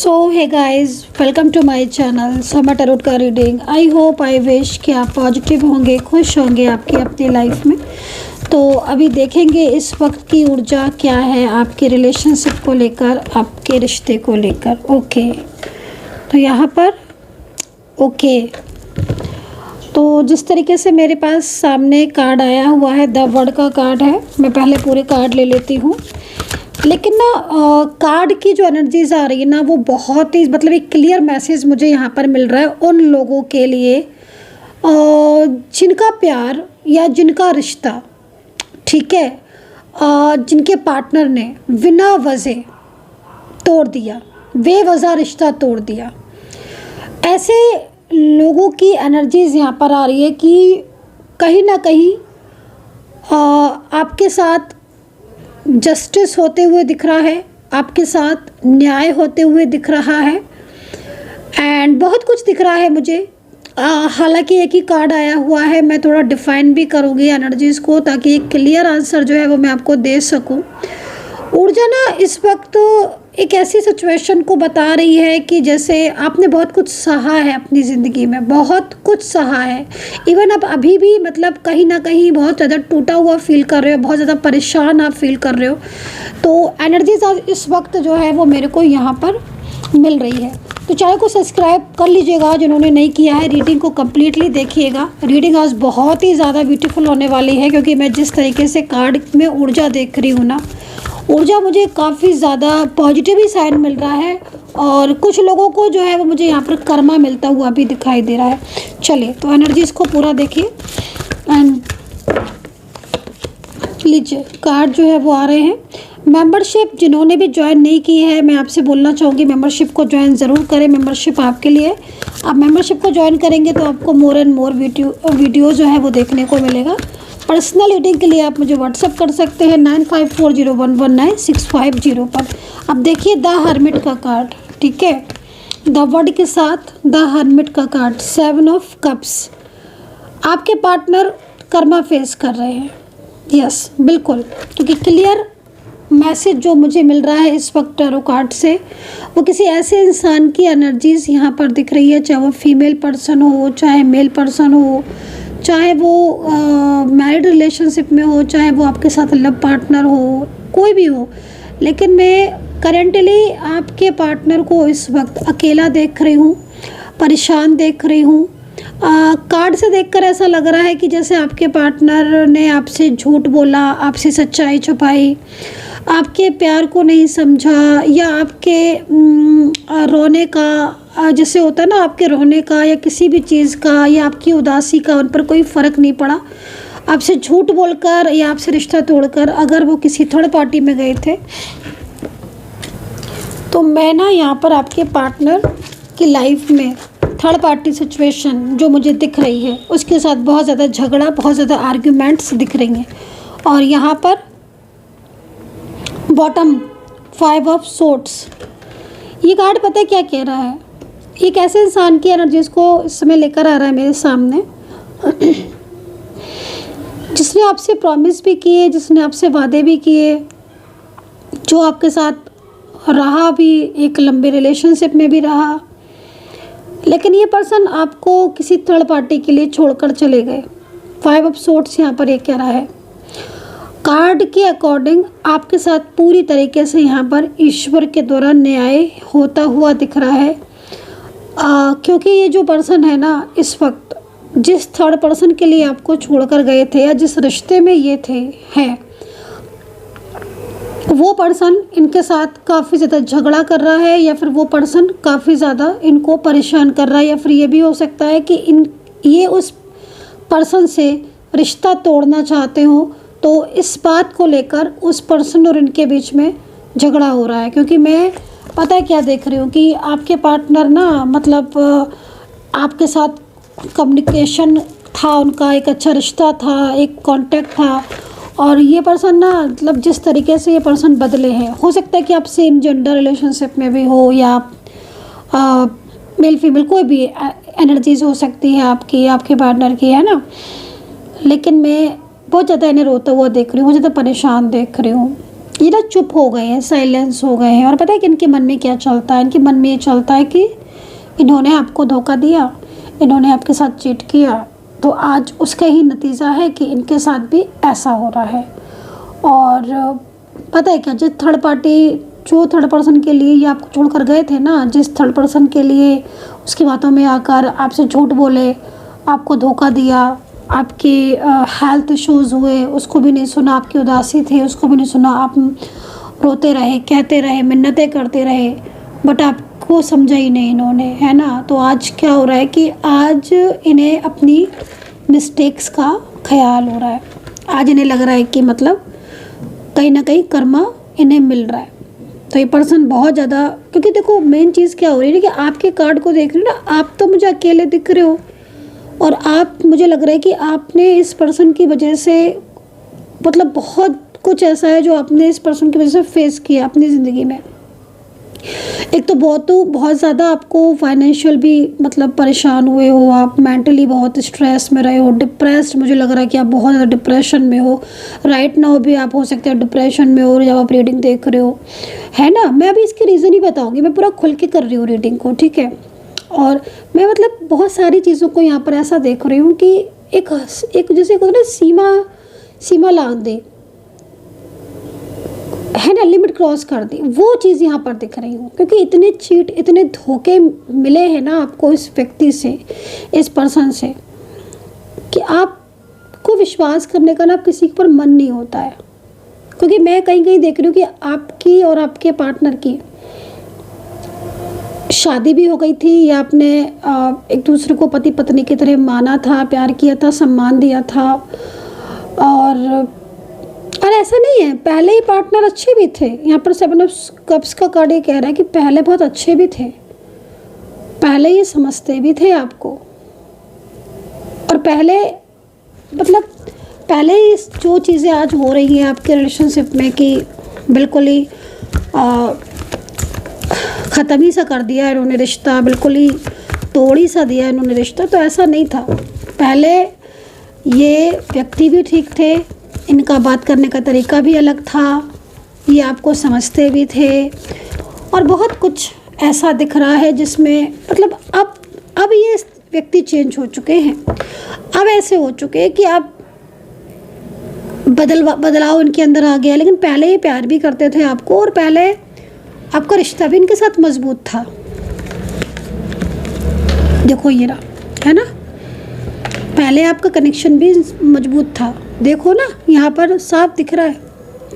So hey guys, welcome to my channel Sama tarot का reading. I hope I wish कि आप positive होंगे, खुश होंगे आपकी अपनी लाइफ में। तो अभी देखेंगे इस वक्त की ऊर्जा क्या है आपके रिलेशनशिप को लेकर, आपके रिश्ते को लेकर। ओके, तो यहाँ पर ओके तो जिस तरीके से मेरे पास सामने कार्ड आया हुआ है, द वर्ड का कार्ड है। मैं पहले पूरे कार्ड ले लेती हूँ, लेकिन ना कार्ड की जो एनर्जीज आ रही है ना, वो बहुत ही मतलब एक क्लियर मैसेज मुझे यहाँ पर मिल रहा है उन लोगों के लिए जिनका प्यार या जिनका रिश्ता, ठीक है, जिनके पार्टनर ने बिना वजह तोड़ दिया, बेवजह रिश्ता तोड़ दिया। ऐसे लोगों की एनर्जीज यहाँ पर आ रही है कि कहीं ना कहीं आपके साथ जस्टिस होते हुए दिख रहा है, आपके साथ न्याय होते हुए दिख रहा है, एंड बहुत कुछ दिख रहा है मुझे। हालांकि एक ही कार्ड आया हुआ है, मैं थोड़ा डिफाइन भी करूँगी एनर्जीज़ को ताकि एक क्लियर आंसर जो है वो मैं आपको दे सकूँ। ऊर्जा ना इस वक्त एक ऐसी सिचुएशन को बता रही है कि जैसे आपने बहुत कुछ सहा है अपनी ज़िंदगी में, बहुत कुछ सहा है। इवन आप अभी भी मतलब कहीं ना कहीं बहुत ज़्यादा टूटा हुआ फील कर रहे हो, बहुत ज़्यादा परेशान आप फील कर रहे हो। तो एनर्जीज आज इस वक्त जो है वो मेरे को यहाँ पर मिल रही है। तो चैनल को सब्सक्राइब कर लीजिएगा जिन्होंने नहीं किया है, रीडिंग को कम्प्लीटली देखिएगा। रीडिंग आज बहुत ही ज़्यादा ब्यूटीफुल होने वाली है, क्योंकि मैं जिस तरीके से कार्ड में ऊर्जा देख रही हूँ ना, ऊर्जा मुझे काफ़ी ज़्यादा पॉजिटिव ही साइन मिल रहा है। और कुछ लोगों को जो है वो मुझे यहाँ पर कर्मा मिलता हुआ भी दिखाई दे रहा है। चलिए, तो एनर्जीज़ को पूरा देखिए एंड लीजिए कार्ड जो है वो आ रहे हैं। मेंबरशिप जिन्होंने भी ज्वाइन नहीं की है, मैं आपसे बोलना चाहूँगी मेंबरशिप को ज्वाइन ज़रूर करें। मेंबरशिप आपके लिए, आप मेंबरशिप को ज्वाइन करेंगे तो आपको मोर एंड मोर वीडियो जो है वो देखने को मिलेगा। पर्सनल रीडिंग के लिए आप मुझे व्हाट्सअप कर सकते हैं 9540119650 पर। अब देखिए द हर्मिट का कार्ड, ठीक है, द वर्ड के साथ द हर्मिट का कार्ड, 7 ऑफ कप्स। आपके पार्टनर कर्मा फेस कर रहे हैं, यस बिल्कुल, क्योंकि क्लियर मैसेज जो मुझे मिल रहा है इस वक्त टैरो कार्ड से, वो किसी ऐसे इंसान की एनर्जीज यहाँ पर दिख रही है, चाहे वो फीमेल पर्सन हो, चाहे मेल पर्सन हो, चाहे वो मैरिड रिलेशनशिप में हो, चाहे वो आपके साथ लव पार्टनर हो, कोई भी हो। लेकिन मैं करेंटली आपके पार्टनर को इस वक्त अकेला देख रही हूँ, परेशान देख रही हूँ। कार्ड से देखकर ऐसा लग रहा है कि जैसे आपके पार्टनर ने आपसे झूठ बोला, आपसे सच्चाई छुपाई, आपके प्यार को नहीं समझा, या आपके रोने का जैसे होता है ना, आपके रोने का या किसी भी चीज़ का या आपकी उदासी का उन पर कोई फ़र्क नहीं पड़ा। आपसे झूठ बोलकर या आपसे रिश्ता तोड़कर अगर वो किसी थर्ड पार्टी में गए थे, तो मैं ना यहाँ पर आपके पार्टनर की लाइफ में थर्ड पार्टी सिचुएशन जो मुझे दिख रही है, उसके साथ बहुत ज़्यादा झगड़ा, बहुत ज़्यादा आर्ग्यूमेंट्स दिख रही हैं। और यहाँ पर बॉटम 5 ऑफ सोर्ड्स, ये कार्ड पता है क्या कह रहा है? एक ऐसे इंसान की एनर्जीज को इस समय लेकर आ रहा है मेरे सामने जिसने आपसे प्रॉमिस भी किए, जिसने आपसे वादे भी किए, जो आपके साथ रहा भी, एक लंबे रिलेशनशिप में भी रहा, लेकिन ये पर्सन आपको किसी थर्ड पार्टी के लिए छोड़कर चले गए। 5 ऑफ सोर्ड्स यहाँ पर ये कह रहा है। कार्ड के अकॉर्डिंग आपके साथ पूरी तरीके से यहाँ पर ईश्वर के द्वारा न्याय होता हुआ दिख रहा है। क्योंकि ये जो पर्सन है ना, इस वक्त जिस थर्ड पर्सन के लिए आपको छोड़कर गए थे या जिस रिश्ते में ये थे हैं, वो पर्सन इनके साथ काफ़ी ज़्यादा झगड़ा कर रहा है, या फिर वो पर्सन काफ़ी ज़्यादा इनको परेशान कर रहा है, या फिर ये भी हो सकता है कि ये उस पर्सन से रिश्ता तोड़ना चाहते हो। तो इस बात को लेकर उस पर्सन और इनके बीच में झगड़ा हो रहा है। क्योंकि मैं पता है क्या देख रही हूँ कि आपके पार्टनर ना मतलब आपके साथ कम्युनिकेशन था, उनका एक अच्छा रिश्ता था, एक कांटेक्ट था, और ये पर्सन ना मतलब जिस तरीके से ये पर्सन बदले हैं, हो सकता है कि आप सेम जेंडर रिलेशनशिप में भी हो, या मेल फीमेल कोई भी एनर्जीज हो सकती है आपकी, आपके पार्टनर की, है ना। लेकिन मैं बहुत ज़्यादा इन्हें रोता हुआ देख रही हूँ, बहुत ज़्यादा परेशान देख रही हूँ। ये ना चुप हो गए हैं, साइलेंस हो गए हैं। और पता है कि इनके मन में क्या चलता है? इनके मन में ये चलता है कि इन्होंने आपको धोखा दिया, इन्होंने आपके साथ चीट किया, तो आज उसका ही नतीजा है कि इनके साथ भी ऐसा हो रहा है। और पता है क्या, जो थर्ड पर्सन के लिए ये आपको छोड़कर गए थे ना, जिस थर्ड पर्सन के लिए उसकी बातों में आकर आपसे झूठ बोले, आपको धोखा दिया, आपके हेल्थ इश्यूज़ हुए, उसको भी नहीं सुना, आपकी उदासी थी उसको भी नहीं सुना, आप रोते रहे, कहते रहे, मिन्नतें करते रहे, बट आपको समझा ही नहीं इन्होंने, है ना। तो आज क्या हो रहा है कि आज इन्हें अपनी मिस्टेक्स का ख्याल हो रहा है। आज इन्हें लग रहा है कि मतलब कहीं ना कहीं कर्मा इन्हें मिल रहा है। तो ये पर्सन बहुत ज़्यादा, क्योंकि देखो मेन चीज़ क्या हो रही है कि आपके कार्ड को देख रहे हो ना, आप तो मुझे अकेले दिख रहे हो, और आप, मुझे लग रहा है कि आपने इस पर्सन की वजह से मतलब बहुत कुछ ऐसा है जो आपने इस पर्सन की वजह से फेस किया अपनी ज़िंदगी में। एक तो बहुत ज़्यादा आपको फाइनेंशियल भी मतलब परेशान हुए हो, आप मेंटली बहुत स्ट्रेस में रहे हो, डिप्रेस्ड, मुझे लग रहा है कि आप बहुत ज़्यादा डिप्रेशन में हो। राइट नाउ भी आप हो सकते हैं डिप्रेशन में हो जब आप रीडिंग देख रहे हो, है ना। मैं अभी इसकी रीज़न ही बताऊँगी, मैं पूरा खुल के कर रही हूँ रीडिंग को, ठीक है। और मैं मतलब बहुत सारी चीज़ों को यहाँ पर ऐसा देख रही हूँ कि एक जैसे होता है ना, सीमा लांघ दे, है ना, लिमिट क्रॉस कर दी, वो चीज़ यहाँ पर दिख रही हूँ। क्योंकि इतने धोखे मिले हैं ना आपको इस व्यक्ति से, इस पर्सन से, कि आपको विश्वास करने का ना किसी पर मन नहीं होता है। क्योंकि मैं कहीं कहीं देख रही हूँ कि आपकी और आपके पार्टनर की शादी भी हो गई थी, या आपने एक दूसरे को पति पत्नी की तरह माना था, प्यार किया था, सम्मान दिया था। और ऐसा नहीं है, पहले ही पार्टनर अच्छे भी थे। यहाँ पर 7 ऑफ कप्स का कार्ड ये कह रहा है कि पहले बहुत अच्छे भी थे, पहले ये समझते भी थे आपको, और पहले मतलब पहले ही जो चीज़ें आज हो रही हैं आपके रिलेशनशिप में कि बिल्कुल ही ख़त्म ही सा कर दिया इन्होंने रिश्ता, बिल्कुल ही तोड़ ही सा दिया इन्होंने रिश्ता, तो ऐसा नहीं था। पहले ये व्यक्ति भी ठीक थे, इनका बात करने का तरीका भी अलग था, ये आपको समझते भी थे, और बहुत कुछ ऐसा दिख रहा है जिसमें मतलब अब ये व्यक्ति चेंज हो चुके हैं। अब ऐसे हो चुके हैं कि आप बदलाव इनके अंदर आ गया। लेकिन पहले ये प्यार भी करते थे आपको, और पहले आपका रिश्ता भी इनके साथ मजबूत था। देखो ये रहा, है ना, पहले आपका कनेक्शन भी मजबूत था। देखो ना, यहाँ पर साफ दिख रहा है,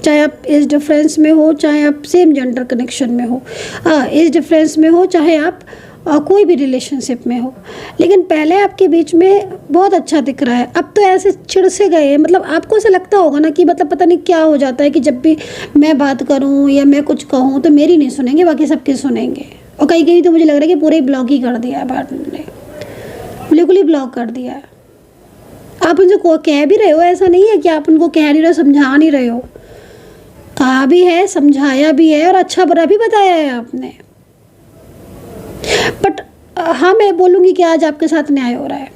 चाहे आप एज डिफरेंस में हो, चाहे आप सेम जेंडर कनेक्शन में हो, एज डिफरेंस में हो, चाहे आप कोई भी रिलेशनशिप में हो, लेकिन पहले आपके बीच में बहुत अच्छा दिख रहा है। अब तो ऐसे चिढ़ से गए हैं, मतलब आपको ऐसा लगता होगा ना कि मतलब पता नहीं क्या हो जाता है कि जब भी मैं बात करूं या मैं कुछ कहूं तो मेरी नहीं सुनेंगे, बाकी सबके सुनेंगे। और कहीं कहीं तो मुझे लग रहा है कि पूरे ही ब्लॉक ही कर दिया है पार्टनर ने, बिल्कुल ही ब्लॉक कर दिया है। आप उनसे कह भी रहे हो, ऐसा नहीं है कि आप उनको कह नहीं रहे हो, समझा नहीं रहे हो, कहा भी है, समझाया भी है, और अच्छा बुरा भी बताया है आपने। बट हाँ, मैं बोलूँगी कि आज आपके साथ न्याय हो रहा है।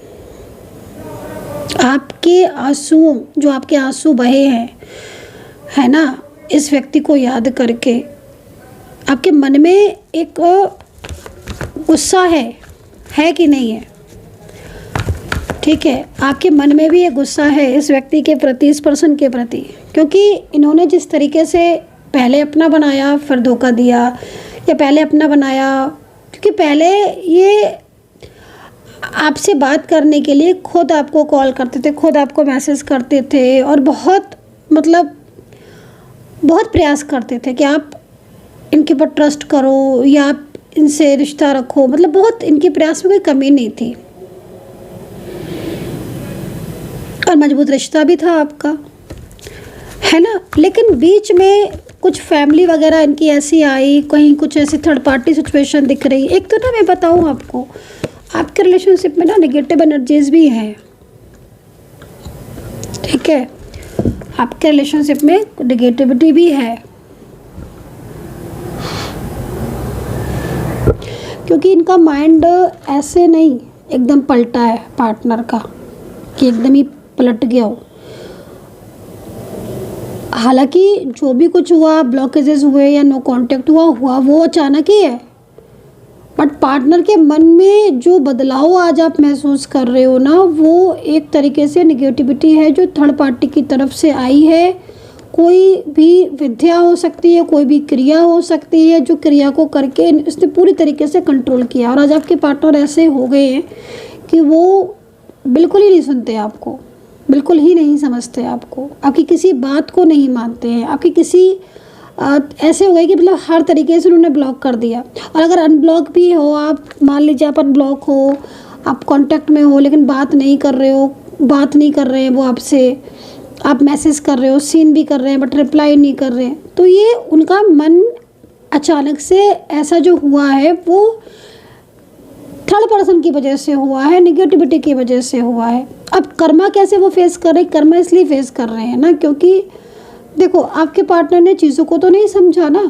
आपके आंसुओं, जो आपके आंसू बहे हैं, है ना, इस व्यक्ति को याद करके आपके मन में एक गुस्सा है कि नहीं है? ठीक है, आपके मन में भी एक गुस्सा है इस व्यक्ति के प्रति, इस पर्सन के प्रति, क्योंकि इन्होंने जिस तरीके से पहले अपना बनाया फिर धोखा दिया, या पहले अपना बनाया, क्योंकि पहले ये आपसे बात करने के लिए खुद आपको कॉल करते थे, खुद आपको मैसेज करते थे, और बहुत प्रयास करते थे कि आप इनके ऊपर ट्रस्ट करो या आप इनसे रिश्ता रखो, मतलब बहुत इनके प्रयास में कोई कमी नहीं थी, और मजबूत रिश्ता भी था आपका, है ना। लेकिन बीच में कुछ फैमिली वगैरह इनकी ऐसी आई, कहीं कुछ ऐसी थर्ड पार्टी सिचुएशन दिख रही। एक तो ना मैं बताऊँ आपको, आपके रिलेशनशिप में ना नेगेटिव एनर्जीज भी हैं, ठीक है, आपके रिलेशनशिप में नेगेटिविटी भी है, क्योंकि इनका माइंड ऐसे नहीं एकदम पलटा है पार्टनर का कि एकदम ही पलट गया हो। हालांकि जो भी कुछ हुआ, ब्लॉकेजेस हुए या नो कांटेक्ट हुआ वो अचानक ही है, बट पार्टनर के मन में जो बदलाव आज आप महसूस कर रहे हो ना, वो एक तरीके से निगेटिविटी है जो थर्ड पार्टी की तरफ से आई है। कोई भी विद्या हो सकती है, कोई भी क्रिया हो सकती है, जो क्रिया को करके उसने पूरी तरीके से कंट्रोल किया। और आज आपके पार्टनर ऐसे हो गए हैं कि वो बिल्कुल ही नहीं सुनते आपको, बिल्कुल ही नहीं समझते आपको, आपकी किसी बात को नहीं मानते हैं, आपकी किसी ऐसे हो गए कि मतलब हर तरीके से उन्होंने ब्लॉक कर दिया। और अगर अनब्लॉक भी हो आप, मान लीजिए आप अनब्लॉक हो, आप कांटेक्ट में हो लेकिन बात नहीं कर रहे हो, बात नहीं कर रहे हैं वो आपसे, आप मैसेज कर रहे हो, सीन भी कर रहे हैं बट रिप्लाई नहीं कर रहे हैं, तो ये उनका मन अचानक से ऐसा जो हुआ है वो थर्ड पर्सन की वजह से हुआ है, निगेटिविटी की वजह से हुआ है। अब कर्मा कैसे वो फेस कर रहे हैं? कर्मा इसलिए फेस कर रहे हैं ना, क्योंकि देखो आपके पार्टनर ने चीज़ों को तो नहीं समझा ना,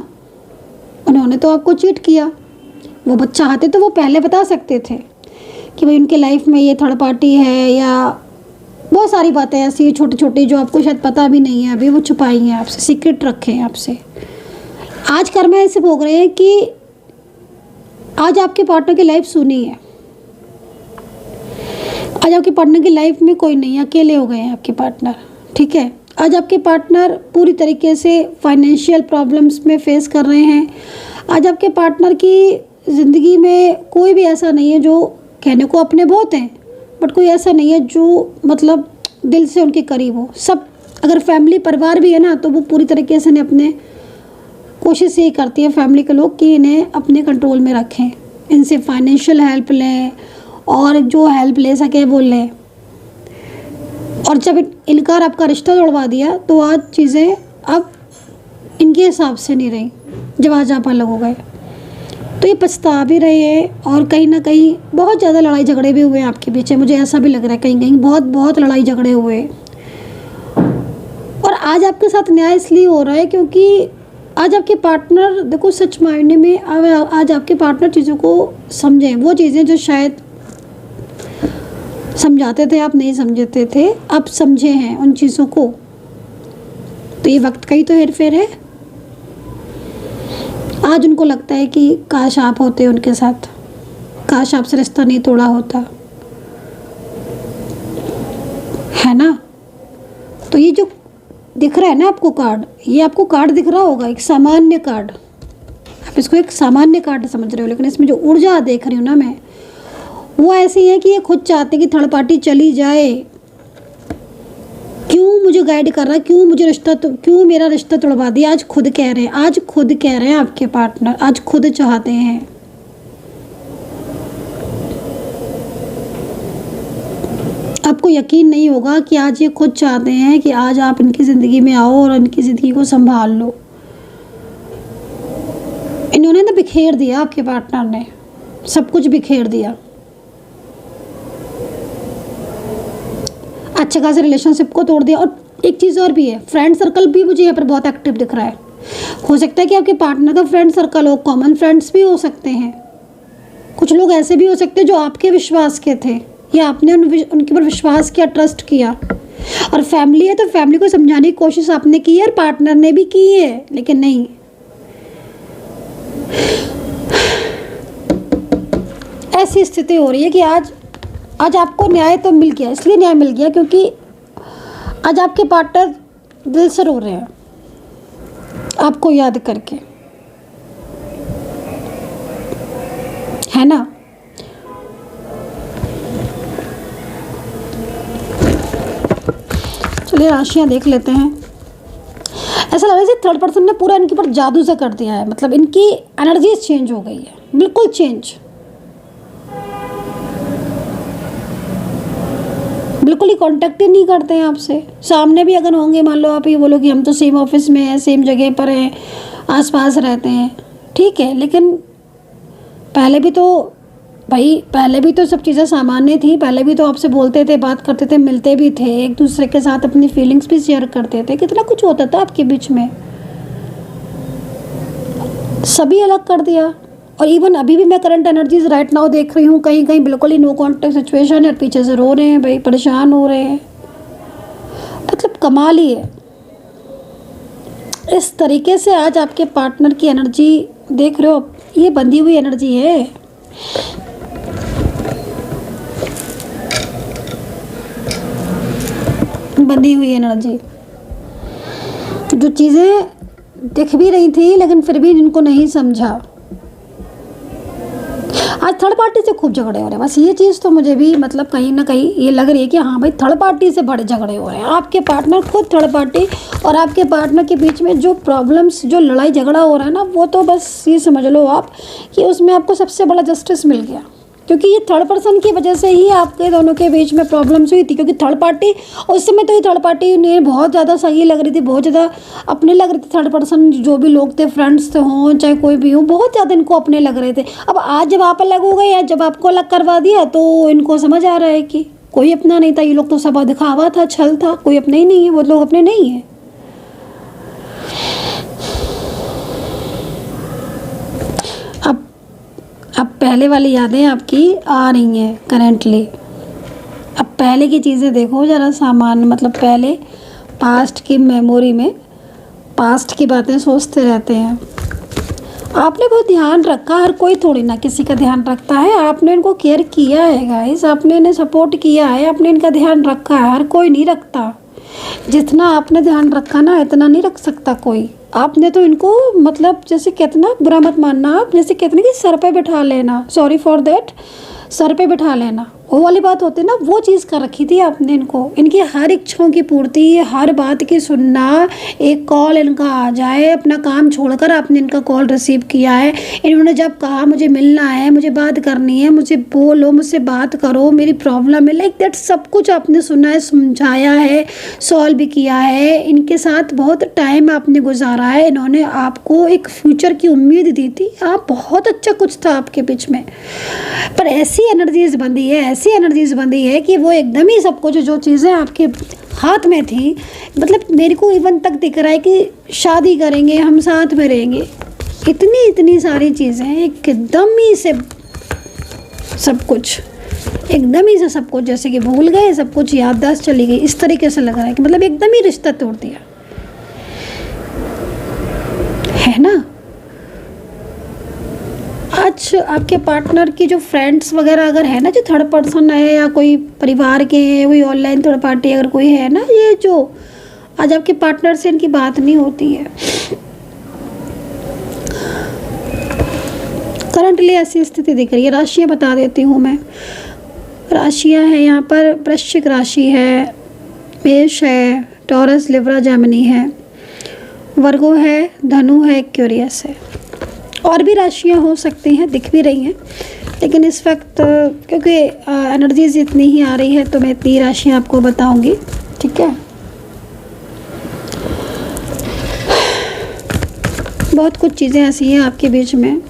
उन्होंने तो आपको चीट किया। वो चाहते तो वो पहले बता सकते थे कि भाई उनके लाइफ में ये थर्ड पार्टी है, या बहुत सारी बातें ऐसी छोटी छोटी जो आपको शायद पता भी नहीं है, अभी वो छुपाई हैं आपसे, सीक्रेट रखे हैं आपसे। आज कर्मा ऐसे भोग रहे हैं कि आज आपके पार्टनर की लाइफ सुनी है, आज आपके पार्टनर की लाइफ में कोई नहीं, अकेले हो गए हैं आपके पार्टनर, ठीक है। आज आपके पार्टनर पूरी तरीके से फाइनेंशियल प्रॉब्लम्स में फेस कर रहे हैं। आज आपके पार्टनर की ज़िंदगी में कोई भी ऐसा नहीं है, जो कहने को अपने बहुत हैं बट कोई ऐसा नहीं है जो मतलब दिल से उनके करीब हो। सब अगर फैमिली परिवार भी है ना, तो वो पूरी तरीके से अपने कोशिश यही करती है फैमिली के लोग कि इन्हें अपने कंट्रोल में रखें, इनसे फाइनेंशियल हेल्प लें और जो हेल्प ले सके वो लें। और जब इनकार आपका रिश्ता तोड़वा दिया तो आज चीज़ें अब इनके हिसाब से नहीं रही, जब आज आप अलग हो गए तो ये पछता भी रहे हैं। और कहीं ना कहीं बहुत ज़्यादा लड़ाई झगड़े भी हुए हैं आपके पीछे, मुझे ऐसा भी लग रहा है कहीं कहीं बहुत बहुत लड़ाई झगड़े हुए हैं। और आज आपके साथ न्याय इसलिए हो रहा है क्योंकि आज आपके पार्टनर, देखो सच मायने में आज आपके पार्टनर चीज़ों को समझें, वो चीज़ें जो शायद समझाते थे आप नहीं समझते थे, आप समझे हैं उन चीज़ों को। तो ये वक्त का ही तो हेर फेर है। आज उनको लगता है कि काश आप होते उनके साथ, काश आपसे रिश्ता नहीं तोड़ा होता, है ना। तो ये जो दिख रहा है ना आपको कार्ड, ये आपको कार्ड दिख रहा होगा एक सामान्य कार्ड, आप इसको एक सामान्य कार्ड समझ रहे हो, लेकिन इसमें जो ऊर्जा देख रही हूँ ना मैं, वो ऐसी है कि ये खुद चाहते कि थर्ड पार्टी चली जाए। क्यों मुझे गाइड कर रहा है, क्यों मुझे रिश्ता, तो क्यों मेरा रिश्ता तोड़वा दिया। आज खुद कह रहे हैं, आज खुद कह रहे हैं आपके पार्टनर, आज खुद चाहते हैं। आपको यकीन नहीं होगा कि आज ये खुद चाहते हैं कि आज आप इनकी ज़िंदगी में आओ और इनकी ज़िंदगी को संभाल लो। इन्होंने ना बिखेर दिया, आपके पार्टनर ने सब कुछ बिखेर दिया। अच्छे खासे रिलेशनशिप को तोड़ दिया। और एक चीज़ और भी है, फ्रेंड सर्कल भी मुझे यहाँ पर बहुत एक्टिव दिख रहा है। हो सकता है कि आपके पार्टनर का फ्रेंड सर्कल हो, कॉमन फ्रेंड्स भी हो सकते हैं, कुछ लोग ऐसे भी हो सकते हैं जो आपके विश्वास के थे या आपने उनके ऊपर विश्वास किया, ट्रस्ट किया। और फैमिली है तो फैमिली को समझाने की कोशिश आपने की है और पार्टनर ने भी की है, लेकिन नहीं, ऐसी स्थिति हो रही है कि आज आपको न्याय तो मिल गया। इसलिए न्याय मिल गया क्योंकि आज आपके पार्टनर दिल से रो रहे हैं आपको याद करके, है ना। चलिए राशियां देख लेते हैं। ऐसा लग रहा है जैसे थर्ड पर्सन ने पूरा इनके ऊपर जादू सा कर दिया है, मतलब इनकी एनर्जी चेंज हो गई है, बिल्कुल चेंज, बिल्कुल ही कांटेक्ट ही नहीं करते हैं आपसे। सामने भी अगर होंगे, मान लो आप ये बोलो कि हम तो सेम ऑफिस में हैं, सेम जगह पर हैं, आसपास रहते हैं, ठीक है, लेकिन पहले भी तो सब चीज़ें सामान्य थी। पहले भी तो आपसे बोलते थे, बात करते थे, मिलते भी थे, एक दूसरे के साथ अपनी फीलिंग्स भी शेयर करते थे, कितना कुछ होता था आपके बीच में। सभी अलग कर दिया। और इवन अभी भी मैं करंट एनर्जीज राइट नाउ देख रही हूँ, कहीं कहीं बिल्कुल ही नो कॉन्टेक्ट सिचुएशन है, पीछे से रो रहे हैं भाई, परेशान हो रहे हैं, मतलब कमाल ही है। इस तरीके से आज आपके पार्टनर की एनर्जी देख रहे हो, ये बंधी हुई एनर्जी है। बंधी हुई एनर्जी, जो चीज़ें दिख भी रही थी लेकिन फिर भी इनको नहीं समझा। आज थर्ड पार्टी से खूब झगड़े हो रहे हैं। बस ये चीज़ तो मुझे भी मतलब कहीं ना कहीं ये लग रही है कि हाँ भाई, थर्ड पार्टी से बड़े झगड़े हो रहे हैं। आपके पार्टनर खुद थर्ड पार्टी, और आपके पार्टनर के बीच में जो प्रॉब्लम्स, जो लड़ाई झगड़ा हो रहा है ना, वो तो बस ये समझ लो आप कि उसमें आपको सबसे बड़ा जस्टिस मिल गया, क्योंकि ये थर्ड पर्सन की वजह से ही आपके दोनों के बीच में प्रॉब्लम्स हुई थी। क्योंकि थर्ड पार्टी उस समय तो ये थर्ड पार्टी ने बहुत ज़्यादा सही लग रही थी, बहुत ज़्यादा अपने लग रही थी। थर्ड पर्सन जो भी लोग थे, फ्रेंड्स हों चाहे कोई भी हो, बहुत ज़्यादा इनको अपने लग रहे थे। अब आज जब आप अलग हो गए या जब आपको अलग करवा दिया तो इनको समझ आ रहा है कि कोई अपना नहीं था। ये लोग तो सब दिखावा था, छल था, कोई अपने ही नहीं है, वो लोग अपने नहीं है। अब पहले वाली यादें आपकी आ रही हैं करेंटली। अब पहले की चीज़ें देखो ज़रा, सामान्य मतलब पहले पास्ट की मेमोरी में पास्ट की बातें सोचते रहते हैं। आपने बहुत ध्यान रखा, हर कोई थोड़ी ना किसी का ध्यान रखता है। आपने इनको केयर किया है गाइस, आपने इन्हें सपोर्ट किया है, आपने इनका ध्यान रखा है। हर कोई नहीं रखता, जितना आपने ध्यान रखा ना इतना नहीं रख सकता कोई। आपने तो इनको मतलब जैसे कहते ना, बुरा मत मानना आप, जैसे कहते ना कि सर पे बिठा लेना, सॉरी फॉर देट, सर पे बिठा लेना, वो वाली बात होती है ना, वो चीज़ कर रखी थी आपने इनको। इनकी हर इच्छाओं की पूर्ति, हर बात की सुनना, एक कॉल इनका आ जाए, अपना काम छोड़कर आपने इनका कॉल रिसीव किया है। इन्होंने जब कहा मुझे मिलना है, मुझे बात करनी है, मुझे बोलो, मुझसे बात करो, मेरी प्रॉब्लम है, लाइक दैट, सब कुछ आपने सुना है, समझाया है, सॉल्व भी किया है। इनके साथ बहुत टाइम आपने गुजारा है। इन्होंने आपको एक फ्यूचर की उम्मीद दी थी, आप बहुत अच्छा कुछ था आपके बीच में, पर ऐसी एनर्जीज बंधी है, ऐसी एनर्जीज बंधी है कि वो एकदम ही सब कुछ, जो चीज़ें आपके हाथ में थी, मतलब मेरे को इवन तक दिख रहा है कि शादी करेंगे, हम साथ में रहेंगे, इतनी इतनी सारी चीज़ें एकदम ही से सब कुछ, एकदम ही से सब कुछ जैसे कि भूल गए, सब कुछ याददाश्त चली गई, इस तरीके से लग रहा है कि मतलब एकदम ही रिश्ता तोड़ दिया है ना। आज आपके पार्टनर की जो फ्रेंड्स वगैरह अगर है ना, जो थर्ड पर्सन है या कोई परिवार के है, कोई ऑनलाइन थर्ड पार्टी अगर कोई है ना, ये जो आज आपके पार्टनर से इनकी बात नहीं होती है, करंटली ऐसी स्थिति दिख रही है। राशियाँ बता देती हूँ मैं, राशियाँ हैं यहाँ पर, वृश्चिक राशि है, मेष है, टॉरस, लिब्रा, जेमिनी है, वर्गो है, धनु है, एक्वेरियस है। और भी राशियाँ हो सकती हैं, दिख भी रही हैं, लेकिन इस वक्त क्योंकि एनर्जीज इतनी ही आ रही है तो मैं इतनी राशियाँ आपको बताऊंगी, ठीक है। बहुत कुछ चीज़ें ऐसी हैं आपके बीच में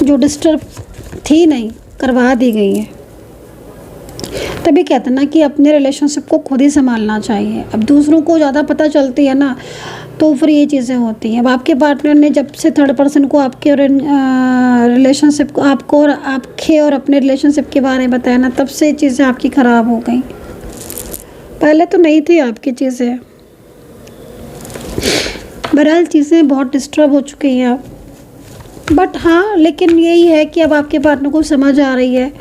जो डिस्टर्ब थी नहीं, करवा दी गई हैं। तभी कहते हैं ना कि अपने रिलेशनशिप को खुद ही संभालना चाहिए। अब दूसरों को ज़्यादा पता चलती है ना, तो फिर ये चीज़ें होती हैं। अब आपके पार्टनर ने जब से थर्ड पर्सन को आपके और रिलेशनशिप को, आपको और आपके और अपने रिलेशनशिप के बारे में बताया ना, तब से चीज़ें आपकी ख़राब हो गई। पहले तो नहीं थी आपकी चीज़ें, बहरहाल चीज़ें बहुत डिस्टर्ब हो चुकी हैं आप, बट हाँ, लेकिन यही है कि अब आपके पार्टनर को समझ आ रही है,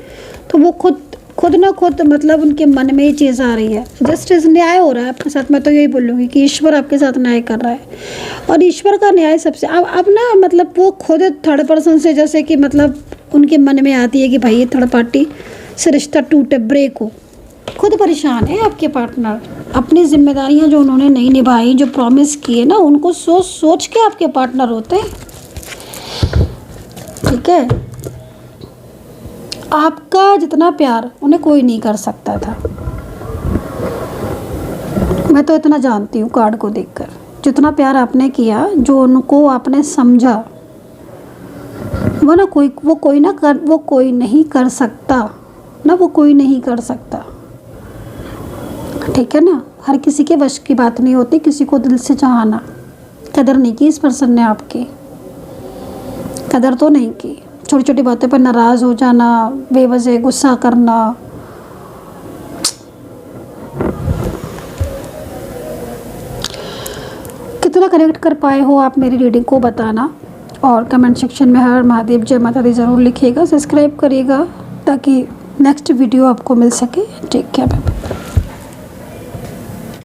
तो वो खुद ना खुद मतलब उनके मन में ये चीज़ आ रही है। जस्टिस, न्याय हो रहा है आपके साथ। मैं तो यही बोलूँगी कि ईश्वर आपके साथ न्याय कर रहा है, और ईश्वर का न्याय सबसे अब ना मतलब वो खुद थर्ड पर्सन से जैसे कि मतलब उनके मन में आती है कि भाई ये थर्ड पार्टी से रिश्ता टूटे, ब्रेक हो। खुद परेशान है आपके पार्टनर, अपनी जिम्मेदारियाँ जो उन्होंने नहीं निभाई, जो प्रॉमिस किए ना, उनको सोच सोच के आपके पार्टनर होते हैं, ठीक है। आपका जितना प्यार उन्हें कोई नहीं कर सकता था, मैं तो इतना जानती हूँ कार्ड को देखकर। जितना प्यार आपने किया, जो उनको आपने समझा, वो कोई नहीं कर सकता ना, वो कोई नहीं कर सकता, ठीक है ना। हर किसी के वश की बात नहीं होती किसी को दिल से चाहना। कदर नहीं की इस पर्सन ने आपकी, कदर तो नहीं की। छोटी छोटी बातों पर नाराज़ हो जाना, बेवजह गुस्सा करना, कितना कनेक्ट कर पाए हो आप मेरी रीडिंग को बताना, और कमेंट सेक्शन में हर महादेव जय माता दी ज़रूर लिखिएगा, सब्सक्राइब करिएगा ताकि नेक्स्ट वीडियो आपको मिल सके। Take care.